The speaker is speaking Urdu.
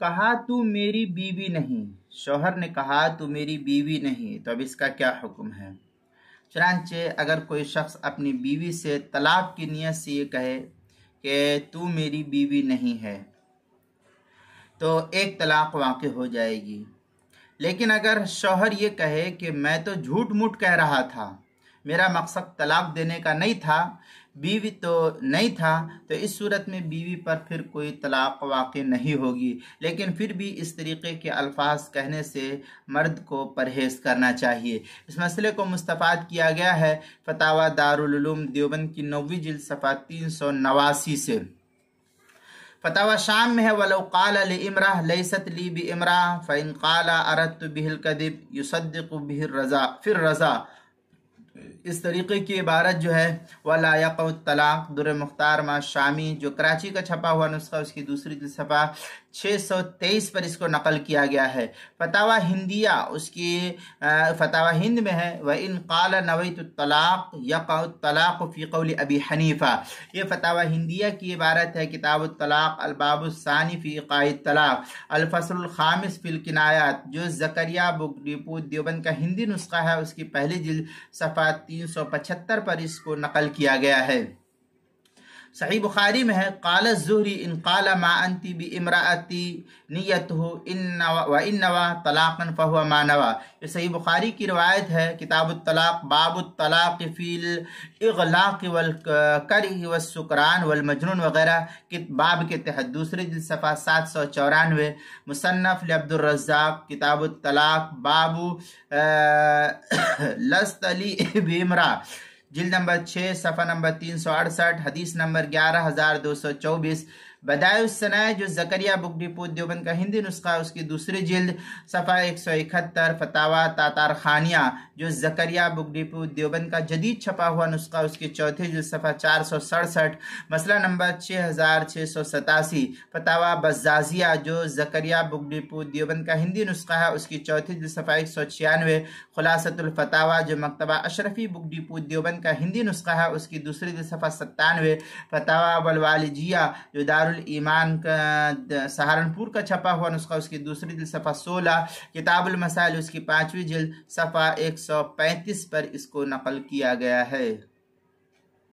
کہا تو میری بیوی نہیں، شوہر نے کہا تو میری بیوی نہیں، تو اب اس کا کیا حکم ہے؟ چنانچہ اگر کوئی شخص اپنی بیوی سے طلاق کی نیت سے یہ کہے کہ تو میری بیوی نہیں ہے تو ایک طلاق واقع ہو جائے گی۔ لیکن اگر شوہر یہ کہے کہ میں تو جھوٹ موٹ کہہ رہا تھا، میرا مقصد طلاق دینے کا نہیں تھا، بیوی تو نہیں تھا، تو اس صورت میں بیوی پر پھر کوئی طلاق واقع نہیں ہوگی، لیکن پھر بھی اس طریقے کے الفاظ کہنے سے مرد کو پرہیز کرنا چاہیے۔ اس مسئلے کو مستفاد کیا گیا ہے فتاوی دارالعلوم دیوبند کی 9ویں جلد صفحہ 389 سے۔ فتاوی شام میں ہے وَلَوْ قَالَ لِإِمْرَةٍ لَيْسَتْ لِي بِإِمْرَةٍ فَإِنْ قَالَ أَرَدْتُ بِهِ الْكَذِبَ يُصَدِّقُ بِهِ الرَّضَا فِي الرَّضَا۔ اس طریقے کی عبارت جو ہے وَلَا يَقَعُ الطَّلَاقُ در مختار ما شامی جو کراچی کا چھپا ہوا نسخہ اس کی دوسری جلد صفحہ 623 پر اس کو نقل کیا گیا ہے۔ فتاوی ہندیہ اس کی فتاوی ہند میں ہے وَإِنْ قَالَ نَوَيْتُ الطَّلَاقُ يَقَعُ الطَّلَاقُ فِي قَوْلِ أَبِي حنیفہ۔ یہ فتاوی ہندیہ کی عبارت ہے، کتاب الطلاق الباب الثانی فی ایقاع الطلاق الفصل الخامس فی الکنایات، جو زکریا بک ڈپو دیوبند کا ہندی نسخہ ہے اس کی پہلی جلد صفحہ 375 پر اس کو نقل کیا گیا ہے۔ صحیح بخاری میں ہے قال الزہری ان قال ما انت بامرأتی نیتہ وان نوى طلاقا فهو ما نوى۔ یہ صحیح بخاری کی روایت ہے، کتاب الطلاق باب الطلاق فی الاغلاق والکرہ والسکران والمجنون وغیرہ باب کے تحت دوسری جلد صفحہ 794۔ مصنف لعبد الرزاق کتاب الطلاق باب لست لی بامرأ جلد نمبر 6 صفحہ نمبر 368 حدیث نمبر 11224۔ بدائع الصنائع جو زکریا بک ڈپو دیوبند کا ہندی نسخہ اس کی دوسری جلد صفحہ 171۔ فتاوی تاتار خانیہ جو زکریا بک ڈپو دیوبند کا جدید چھپا ہوا نسخہ اس کی چوتھی جلد صفحہ 467 مسئلہ نمبر 6687۔ فتاوی بزازیہ جو زکریا بک ڈپو دیوبند کا ہندی نسخہ ہے اس کی چوتھی جلد صفحہ 196۔ خلاصۃ الفتاوی جو مکتبہ اشرفی بک ڈپو دیوبند کا ہندی نسخہ ہے اس کی دوسری جلد صفحہ 97۔ فتاوی والوالجیہ جو دارالایمان کا سہارنپور کا چھپا ہوا نسخہ اس کی دوسری جلد صفحہ 16۔ کتاب المسائل اس کی 5ویں جلد صفحہ 135 پر اس کو نقل کیا گیا ہے۔